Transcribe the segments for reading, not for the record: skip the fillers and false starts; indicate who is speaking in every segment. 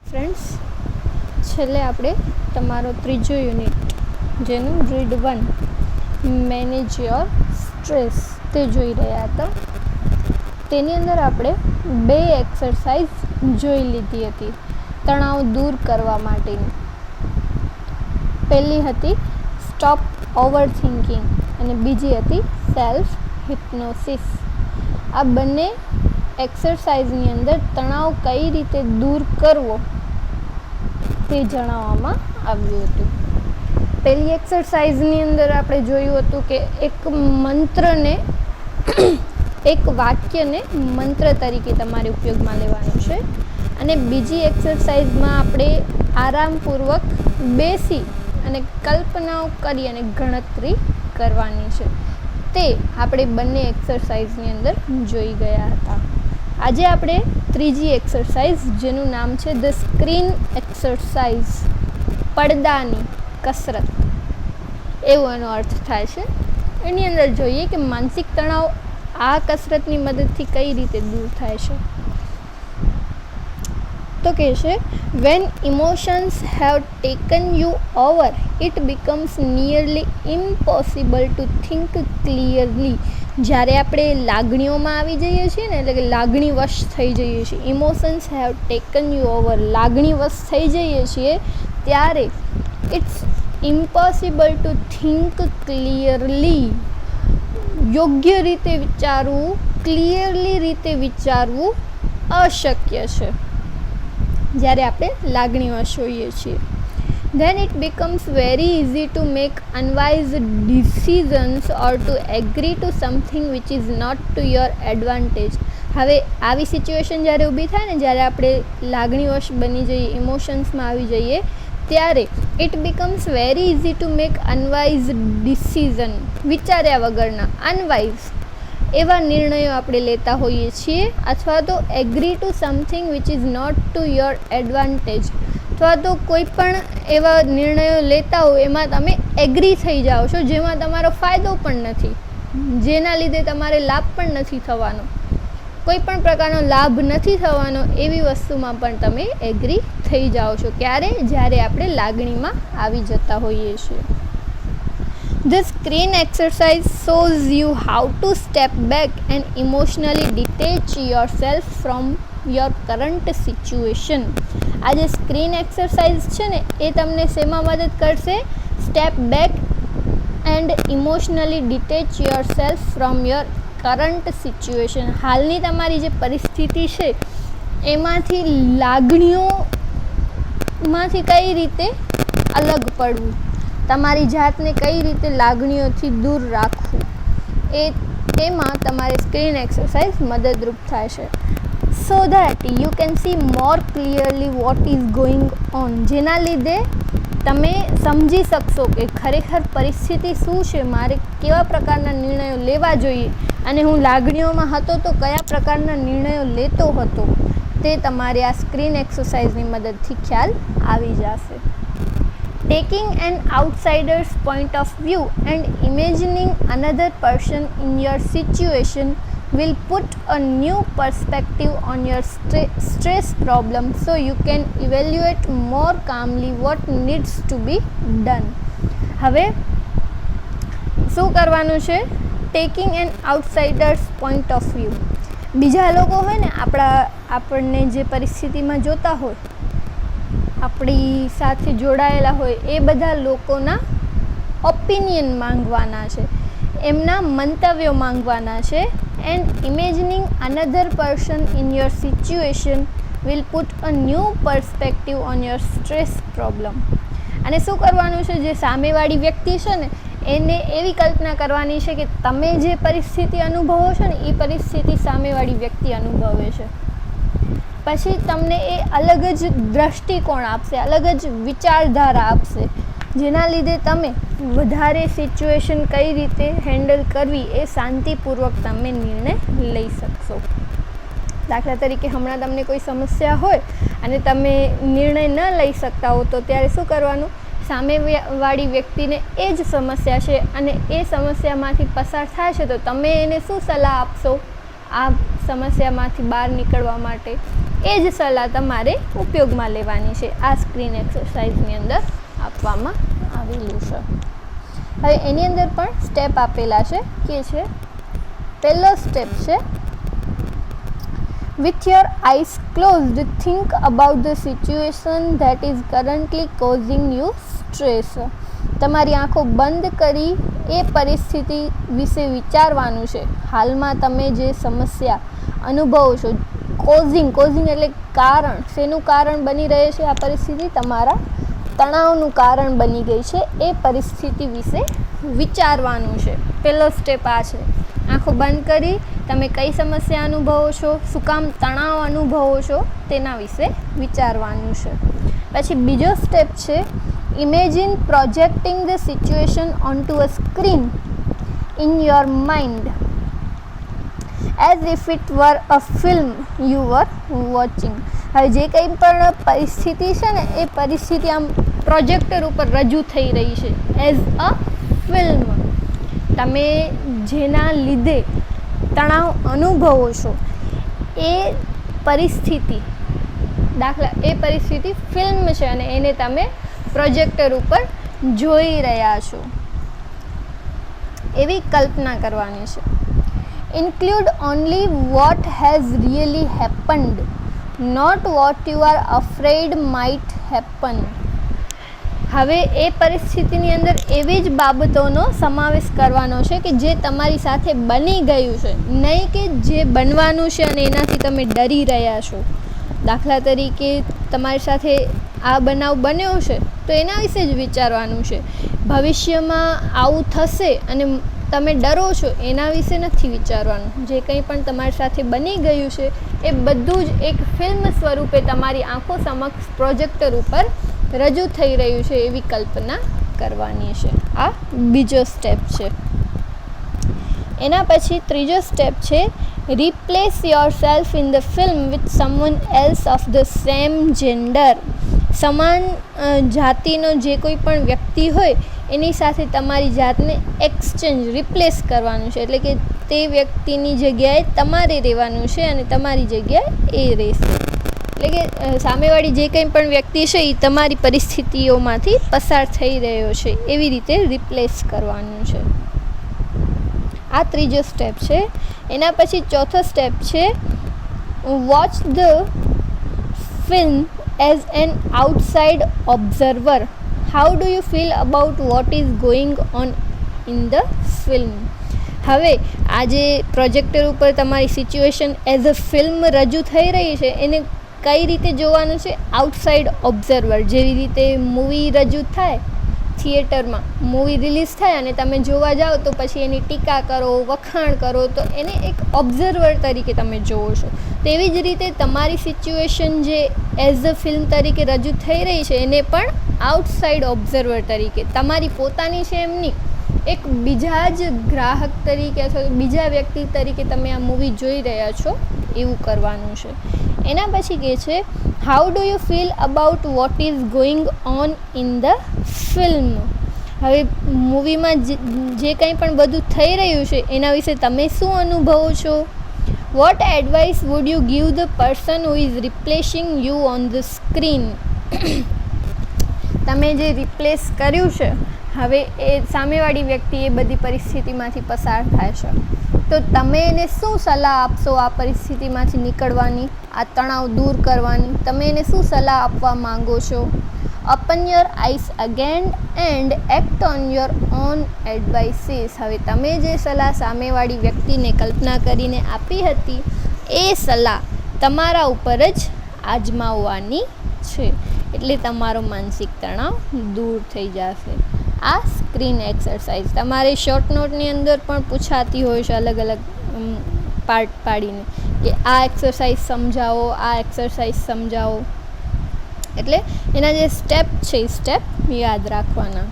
Speaker 1: Friends, છેલ્લે આપણે તમારો ત્રીજો યુનિટ જેનું રીડ 1 મેનેજ યોર સ્ટ્રેસ તે જોઈ રહ્યા હતા. તેની અંદર આપણે 2 એક્સરસાઇઝ જોઈ લીધી હતી તણાવ દૂર કરવા માટેની. પહેલી હતી સ્ટોપ ઓવર થિંકિંગ અને બીજી હતી સેલ્ફ હિપ્નોસિસ. આ બંને એક્સરસાઇઝની અંદર તણાવ કઈ રીતે દૂર કરવો તે જણાવવામાં આવ્યું હતું. પહેલી એક્સરસાઇઝની અંદર આપણે જોયું હતું કે એક વાક્યને મંત્ર તરીકે તમારે ઉપયોગમાં લેવાનું છે અને બીજી એક્સરસાઇઝમાં આપણે આરામપૂર્વક બેસી અને કલ્પનાઓ કરી અને ગણતરી કરવાની છે. તે આપણે બંને એક્સરસાઇઝની અંદર જોઈ ગયા હતા. આજે આપણે ત્રીજી એક્સરસાઇઝ જેનું નામ છે ધ સ્ક્રીન એક્સરસાઇઝ, પડદાની કસરત એવો એનો અર્થ થાય છે. એની અંદર જોઈએ કે માનસિક તણાવ આ કસરતની મદદથી કઈ રીતે દૂર થાય છે. તો કહે છે when emotions have taken you over it becomes nearly impossible to think clearly. જ્યારે આપણે લાગણીઓમાં આવી જઈએ છીએ ને, એટલે કે લાગણી વશ થઈ જઈએ છીએ, emotions have taken you over, લાગણી વશ થઈ જઈએ છીએ, ત્યારે it's impossible to think clearly. યોગ્ય રીતે વિચારવું, ક્લિયરલી રીતે વિચારવું અશક્ય છે જ્યારે આપણે લાગણી વશ હોઈએ છીએ. Then it becomes very easy to make unwise decisions or to agree to something which is not to your advantage. હવે આવી સિચ્યુએશન જ્યારે ઊભી થાય ને, જ્યારે આપણે લાગણીવશ બની જઈએ, ઇમોશન્સમાં આવી જઈએ, ત્યારે it becomes very easy to make unwise decision, વિચાર્યા વગરના અનવાઇઝ એવા નિર્ણયો આપણે લેતા હોઈએ છીએ, અથવા તો agree to something which is not to your advantage, અથવા તો કોઈ પણ એવા નિર્ણયો લેતા હોય એમાં તમે એગ્રી થઈ જાઓ છો જેમાં તમારો ફાયદો પણ નથી, જેના લીધે તમારે લાભ પણ નથી થવાનો, કોઈ પણ પ્રકારનો લાભ નથી થવાનો, એવી વસ્તુમાં પણ તમે એગ્રી થઈ જાઓ છો. ક્યારે? જ્યારે આપણે લાગણીમાં આવી જતા હોઈએ છીએ. The screen exercise shows you how to step back and emotionally detach yourself from your current situation. આ જે સ્ક્રીન એક્સરસાઇઝ છે ને, એ તમને શેમાં મદદ કરશે? Step back and emotionally detach yourself from your current situation. હાલની તમારી જે પરિસ્થિતિ છે એમાંથી લાગણીઓમાંથી કઈ રીતે અલગ પડવું, તમારી જાતને કઈ રીતે લાગણીઓથી દૂર રાખવું, એમાં તમારે સ્ક્રીન એક્સરસાઇઝ મદદરૂપ થાય છે. So that you can see more clearly what is going on, જેના લીધે તમે સમજી શકશો કે ખરેખર પરિસ્થિતિ શું છે, મારે કેવા પ્રકારના નિર્ણયો લેવા જોઈએ, અને હું લાગણીઓમાં હતો તો કયા પ્રકારના નિર્ણયો લેતો હતો, તે તમારે આ સ્ક્રીન એક્સરસાઇઝની મદદથી ખ્યાલ આવી જશે. Taking an outsider's point of view and imagining another person in your situation will put a new perspective on your stress problem, so you can evaluate more calmly what needs to be done. હવે શું કરવાનું છે? Taking an outsider's point of view. બીજા લોકો હોય ને, આપણને જે પરિસ્થિતિમાં જોતા હોય, આપણી સાથે જોડાયેલા હોય, એ બધા લોકોના ઓપિનિયન માંગવાના છે, એમના મંતવ્યો માંગવાના છે. And imagining another person in your situation will put a new perspective on your stress problem. અને શું કરવાનું છે? જે સામેવાળી વ્યક્તિ છે ને, એને એવી કલ્પના કરવાની છે કે તમે જે પરિસ્થિતિ અનુભવો છો ને, એ પરિસ્થિતિ સામેવાળી વ્યક્તિ અનુભવે છે. પછી તમને એ અલગ જ દ્રષ્ટિકોણ આપશે, અલગ જ વિચારધારા આપશે, જેના લીધે તમે વધારે સિચ્યુએશન કઈ રીતે હેન્ડલ કરવી એ શાંતિપૂર્વક તમે નિર્ણય લઈ શકશો. દાખલા તરીકે હમણાં તમને કોઈ સમસ્યા હોય અને તમે નિર્ણય ન લઈ શકતા હો, તો ત્યારે શું કરવાનું? સામેવાળી વ્યક્તિને એ જ સમસ્યા છે અને એ સમસ્યામાંથી પસાર થાય છે, તો તમે એને શું સલાહ આપશો? આ સમસ્યામાંથી બહાર નીકળવા માટે એ જ સલાહ તમારે ઉપયોગમાં લેવાની છે. આ સ્ક્રીન એક્સરસાઇઝની અંદર આપવામાં આવેલું છે. હવે એની અંદર પણ સ્ટેપ આપેલા છે કે છે પહેલો સ્ટેપ છે with your eyes closed think about the situation that is currently causing you stress. તમારી આંખો બંધ કરી એ પરિસ્થિતિ વિશે વિચારવાનું છે. હાલમાં તમે જે સમસ્યા અનુભવો છો, કોઝિંગ એટલે કારણ, શેનું કારણ બની રહે છે આ પરિસ્થિતિ? તમારા તણાવનું કારણ બની ગઈ છે. એ પરિસ્થિતિ વિશે વિચારવાનું છે. પહેલો સ્ટેપ આ છે. આંખો બંધ કરી તમે કઈ સમસ્યા અનુભવો છો, શું કામ તણાવ અનુભવો છો, તેના વિશે વિચારવાનું છે. પછી બીજો સ્ટેપ છે imagine projecting the situation onto a screen in your mind as if it were a film you were watching. હવે જે કંઈ પણ પરિસ્થિતિ છે ને એ પરિસ્થિતિ આમ પ્રોજેક્ટર ઉપર રજૂ થઈ રહી છે એઝ અ ફિલ્મ. તમે જેના લીધે તણાવ અનુભવો છો એ પરિસ્થિતિ ફિલ્મ છે અને એને તમે પ્રોજેક્ટર ઉપર જોઈ રહ્યા છો એવી કલ્પના કરવાની છે. Include only what has really happened, not what you are afraid might happen. હવે એ પરિસ્થિતિની અંદર એવી જ બાબતોનો સમાવેશ કરવાનો છે કે જે તમારી સાથે બની ગયું છે, નહીં કે જે બનવાનું છે અને એનાથી તમે ડરી રહ્યા છો. દાખલા તરીકે તમારી સાથે આ બનાવ બન્યો છે તો એના વિશે જ વિચારવાનું છે. ભવિષ્યમાં આવું થશે અને તમે ડરો છો એના વિશે નથી વિચારવાનું. જે કંઈ પણ તમારી સાથે બની ગયું છે એ બધું જ એક ફિલ્મ સ્વરૂપે તમારી આંખો સમક્ષ પ્રોજેક્ટર ઉપર રજૂ થઈ રહ્યું છે એવી કલ્પના કરવાની છે. આ બીજો સ્ટેપ છે. એના પછી ત્રીજો સ્ટેપ છે replace yourself in the film with someone else of the same gender. સમાન જાતિનો જે કોઈ પણ વ્યક્તિ હોય એની સાથે તમારી જાતને એક્સચેન્જ, રિપ્લેસ કરવાનું છે. એટલે કે તે વ્યક્તિની જગ્યાએ તમારે રહેવાનું છે અને તમારી જગ્યાએ એ રહેશે. એટલે કે સામેવાળી જે કંઈ પણ વ્યક્તિ છે એ તમારી પરિસ્થિતિઓમાંથી પસાર થઈ રહ્યો છે એવી રીતે રિપ્લેસ કરવાનું છે. આ ત્રીજો સ્ટેપ છે. એના પછી ચોથો સ્ટેપ છે watch the film as an outside observer. How do you feel about what is going on in the film. હવે આ જે પ્રોજેક્ટર ઉપર તમારી સિચ્યુએશન એઝ અ ફિલ્મ રજૂ થઈ રહી છે એને કઈ રીતે જોવાનું છે? Outside observer. જેવી રીતે મૂવી રજૂ થાય થિયેટરમાં, મૂવી રિલીઝ થાય અને તમે જોવા જાઓ તો પછી એની ટીકા કરો, વખાણ કરો, તો એને એક ઓબ્ઝર્વર તરીકે તમે જોવો છો. તેવી જ રીતે તમારી સિચ્યુએશન જે એઝ અ ફિલ્મ તરીકે રજૂ થઈ રહી છે એને પણ આઉટસાઇડ ઓબ્ઝર્વર તરીકે, તમારી પોતાની છે એમની, એક બીજા જ ગ્રાહક તરીકે અથવા બીજા વ્યક્તિ તરીકે તમે આ મૂવી જોઈ રહ્યા છો એવું કરવાનું છે. એના પછી કહે છે how do you feel about what is going on in the film. હવે મૂવીમાં જે કંઈ પણ બધું થઈ રહ્યું છે એના વિશે તમે શું અનુભવો છો? What advice would you give the person who is replacing you on the screen. તમે જે રિપ્લેસ કર્યું છે હવે એ સામેવાળી વ્યક્તિ એ બધી પરિસ્થિતિમાંથી પસાર થાય છે તો તમે એને શું સલાહ આપશો આ પરિસ્થિતિમાંથી નીકળવાની, આ તણાવ દૂર કરવાની? તમે એને શું સલાહ આપવા માંગો છો? Open your eyes again and act on your own advices. હવે તમે જે સલાહ સામેવાળી વ્યક્તિને કલ્પના કરીને આપી હતી એ સલાહ તમારા ઉપર જ આજમાવવાની છે, એટલે તમારો માનસિક તણાવ દૂર થઈ જશે. આ સ્ક્રીન એક્સરસાઇઝ તમારે શોર્ટ નોટની અંદર પણ પૂછાતી હોય છે અલગ અલગ પાર્ટ પાડીને કે આ એક્સરસાઇઝ સમજાવો, આ એક્સરસાઇઝ સમજાવો. એટલે એના જે સ્ટેપ છે એ સ્ટેપ યાદ રાખવાના.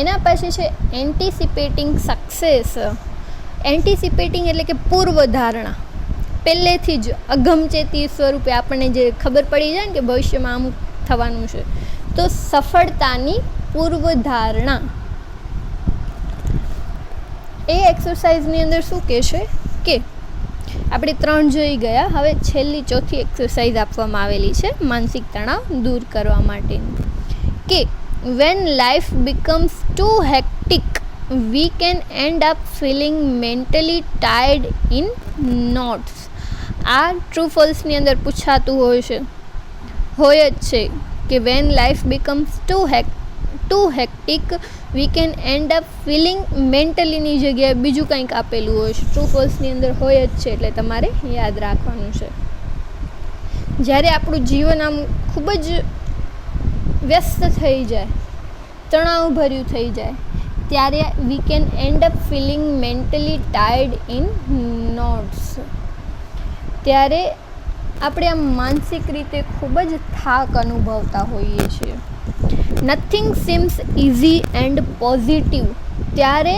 Speaker 1: એના પછી છે એન્ટિસિપેટિંગ સક્સેસ. એન્ટિસિપેટિંગ એટલે કે પૂર્વધારણા. પહેલેથી જ અગમચેતી સ્વરૂપે આપણને જે ખબર પડી જાય ને કે ભવિષ્યમાં આમ થવાનું છે, તો સફળતાની પૂર્વધારણા. એ એક્સરસાઇઝની અંદર શું કહે છે કે આપણે 3 જોઈ ગયા. હવે છેલ્લી ચોથી એક્સરસાઇઝ આપવામાં આવેલી છે માનસિક તણાવ દૂર કરવા માટેની, કે when life becomes too hectic we can end up feeling mentally tired in knots. આ ટ્રુ ફોલ્સની અંદર પૂછાતું હોય જ છે કે when life becomes too hectic we can end up feeling mentally ની જગ્યાએ બીજું કંઈક આપેલું હોય છે. ટ્રુ ફોલ્સની અંદર હોય જ છે, એટલે તમારે યાદ રાખવાનું છે. જ્યારે આપણું જીવન આમ ખૂબ જ વ્યસ્ત થઈ જાય, તણાવભર્યું થઈ જાય, ત્યારે we can end up feeling mentally tired in notes. ત્યારે આપણે આમ માનસિક રીતે ખૂબ જ થાક અનુભવતા હોઈએ છીએ. Nothing seems easy and positive. જ્યારે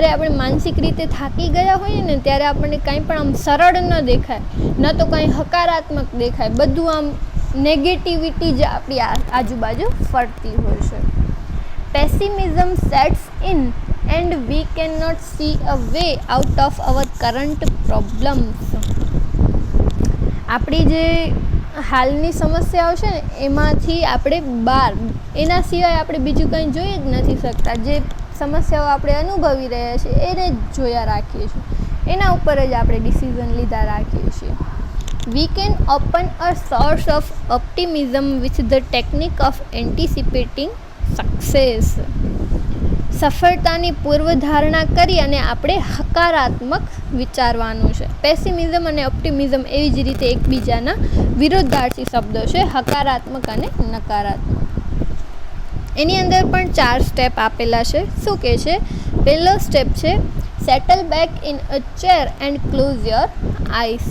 Speaker 1: આપણે માનસિક રીતે થાકી ગયા હોઈએ ને, ત્યારે આપણને કાંઈ પણ આમ સરળ ન દેખાય, ન તો કાંઈ હકારાત્મક દેખાય, બધું આમ નેગેટિવિટી જ આપણી આજુબાજુ ફરતી હોય છે. Pessimism sets in and we can not see a way out of our current problems. આપણી જે હાલની સમસ્યાઓ છે ને, એમાંથી આપણે બહાર, એના સિવાય આપણે બીજું કંઈ જોઈ જ નથી શકતા. જે સમસ્યાઓ આપણે અનુભવી રહ્યા છીએ એને જ જોયા રાખીએ છીએ, એના ઉપર જ આપણે ડિસિઝન લીધા રાખીએ છીએ. We can open a source of optimism with the technique of anticipating success. સફળતાની પૂર્વધારણા કરી અને આપણે હકારાત્મક વિચારવાનું છે. પેસિમિઝમ અને ઓપ્ટિમિઝમ એવી જ રીતે એકબીજાના વિરોધાર્થી શબ્દો છે, હકારાત્મક અને નકારાત્મક. એની અંદર પણ 4 સ્ટેપ આપેલા છે. શું કહે છે? પહેલો સ્ટેપ છે settle back in a chair and close your eyes.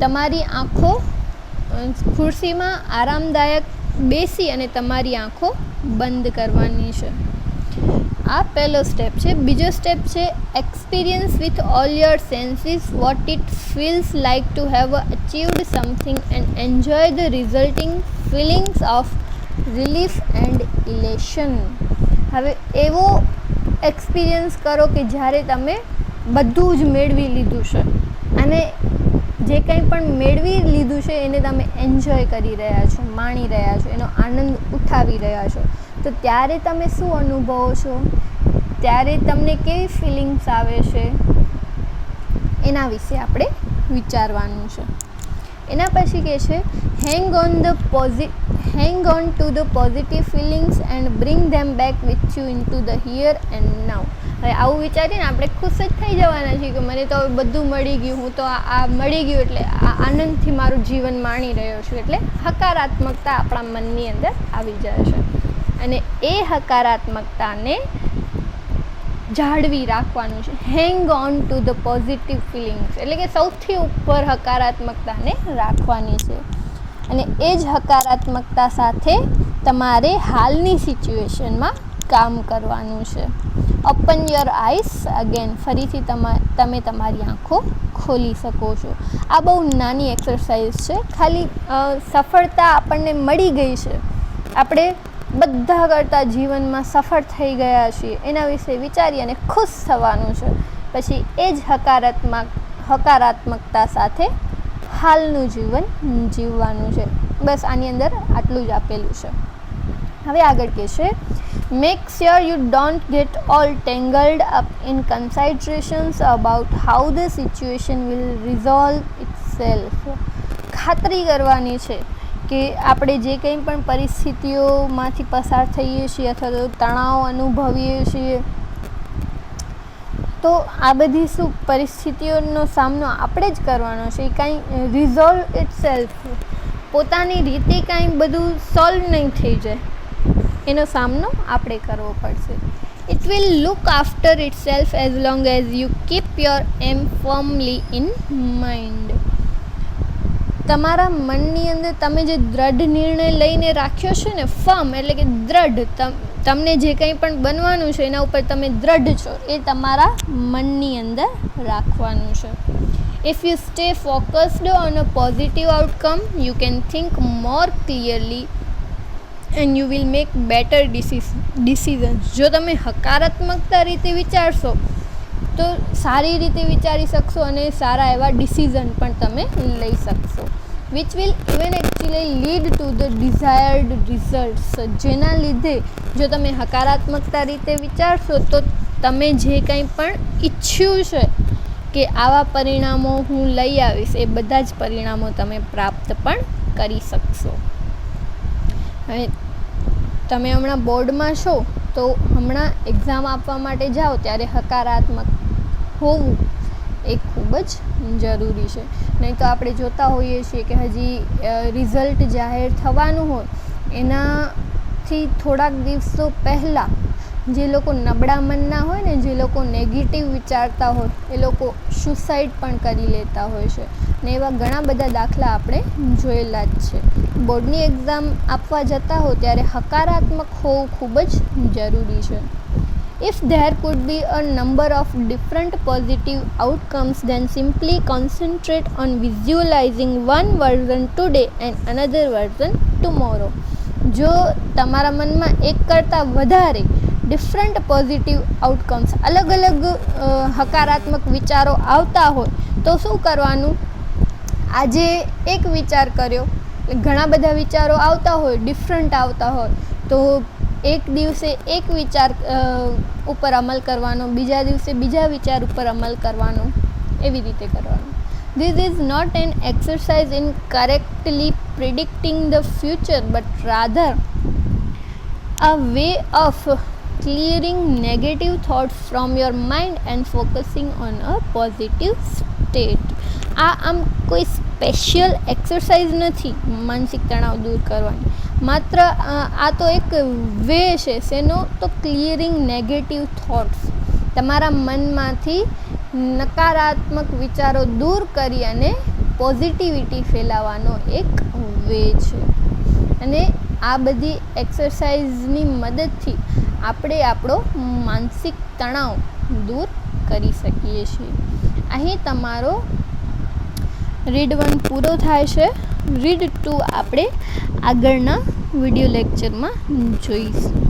Speaker 1: તમારી આંખો ખુરશીમાં આરામદાયક બેસી અને તમારી આંખો બંધ કરવાની છે. આ પહેલો સ્ટેપ છે. બીજો સ્ટેપ છે experience with all your senses what it feels like to have achieved something and enjoy the resulting feelings of relief and elation. હવે એવો એક્સપિરિયન્સ કરો કે જ્યારે તમે બધું જ મેળવી લીધું છે અને જે કંઈ પણ મેળવી લીધું છે એને તમે એન્જોય કરી રહ્યા છો, માણી રહ્યા છો, એનો આનંદ ઉઠાવી રહ્યા છો. તો ત્યારે તમે શું અનુભવો છો, ત્યારે તમને કેવી ફિલિંગ્સ આવે છે, એના વિશે આપણે વિચારવાનું છે. એના પછી કહે છે hang on to the positive feelings and bring them back with you into the here and now. હવે આવું વિચારીને આપણે ખુશ જ થઈ જવાના છીએ કે મને તો હવે બધું મળી ગયું, હું તો આ મળી ગયું એટલે આ આનંદથી મારું જીવન માણી રહ્યો છું. એટલે હકારાત્મકતા આપણા મનની અંદર આવી જાય છે અને એ હકારાત્મકતાને જાળવી રાખવાનું છે. Hang on to the positive feelings એટલે કે સૌથી ઉપર હકારાત્મકતાને રાખવાની છે. અને એ જ હકારાત્મકતા સાથે તમારે હાલની સિચ્યુએશનમાં કામ કરવાનું છે. Open your eyes again. ફરીથી તમે તમારી આંખો ખોલી શકો છો. આ બહુ નાની એક્સરસાઇઝ છે. ખાલી સફળતા આપણને મળી ગઈ છે, આપણે બધા કરતાં જીવનમાં સફળ થઈ ગયા છીએ, એના વિશે વિચારી અને ખુશ થવાનું છે. પછી એ જ હકારાત્મકતા સાથે હાલનું જીવન જીવવાનું છે. બસ આની અંદર આટલું જ આપેલું છે. હવે આગળ કહે છે make sure you don't get all tangled up in considerations about how the situation will resolve itself. ખાતરી કરવાની છે કે આપણે જે કંઈ પણ પરિસ્થિતિઓમાંથી પસાર થઈએ છીએ અથવા તો તણાવ અનુભવીએ છીએ, તો આ બધી શું પરિસ્થિતિઓનો સામનો આપણે જ કરવાનો છે. એ કાંઈ રિઝોલ્વ ઇટસેલ્ફ પોતાની રીતે કાંઈ બધું સોલ્વ નહીં થઈ જાય, એનો સામનો આપણે કરવો પડશે. It will look after itself as long as you keep your aim firmly in mind. તમારા મનની અંદર તમે જે દ્રઢ નિર્ણય લઈને રાખ્યો છે ને, ફર્મ એટલે કે દ્રઢ, તમને જે કંઈ પણ બનવાનું છે એના ઉપર તમે દ્રઢ છો, એ તમારા મનની અંદર રાખવાનું છે. If you stay focused on a positive outcome you can think more clearly and you will make better decisions. જો તમે હકારાત્મકતા રીતે વિચારશો તો સારી રીતે વિચારી શકશો અને સારા એવા ડિસિઝન પણ તમે લઈ શકશો, which will even actually lead to the desired results. જેના લીધે જો તમે હકારાત્મકતા રીતે વિચારશો તો તમે જે કંઈ પણ ઈચ્છ્યું છે કે આવા પરિણામો હું લઈ આવીશ, એ બધા જ પરિણામો તમે પ્રાપ્ત પણ કરી શકશો. હવે તમે હમણાં બોર્ડમાં છો તો હમણાં એક્ઝામ આપવા માટે જાઓ ત્યારે હકારાત્મક હોવું એ ખૂબ જ જરૂરી છે. નહીં તો આપણે જોતા હોઈએ છીએ કે હજી રિઝલ્ટ જાહેર થવાનું હોય એનાથી થોડાક દિવસો પહેલાં જે લોકો નબળા મનના હોય ને, જે લોકો નેગેટિવ વિચારતા હોય, એ લોકો સુસાઇડ પણ કરી લેતા હોય છે ને એવા ઘણા બધા દાખલા આપણે જોયેલા જ છે. બોર્ડની એક્ઝામ આપવા જતા હો ત્યારે હકારાત્મક હોવું ખૂબ જ જરૂરી છે. If there could be a number of different positive outcomes, then simply concentrate on visualizing one version today and another version tomorrow. જો તમારા મનમાં એક કરતાં વધારે ડિફરન્ટ પોઝિટિવ આઉટકમ્સ, અલગ અલગ હકારાત્મક વિચારો આવતા હોય તો શું કરવાનું? આજે એક વિચાર કર્યો, ઘણા બધા વિચારો આવતા હોય, ડિફરન્ટ આવતા હોય, તો એક દિવસે એક વિચાર ઉપર અમલ કરવાનો, બીજા દિવસે બીજા વિચાર ઉપર અમલ કરવાનો, એવી રીતે કરવાનું. This is not an exercise in correctly predicting the future, but rather a way of clearing negative thoughts from your mind and focusing on a positive state. આમ કોઈ સ્પેશિયલ એક્સરસાઇઝ નથી માનસિક તણાવ દૂર કરવાની, માત્ર આ તો એક વે છે શેનો? તો ક્લિયરિંગ નેગેટિવ થોટ્સ, તમારા મનમાંથી નકારાત્મક વિચારો દૂર કરી અને પોઝિટિવિટી ફેલાવવાનો એક વે છે. અને આ બધી એક્સરસાઇઝની મદદથી આપણે આપણો માનસિક તણાવ દૂર કરી શકીએ છીએ. અહીં તમારો રીડ 1 પૂરો થાય છે. રીડ 2 આપણે આગળના વિડીયો લેક્ચરમાં જોઈશું.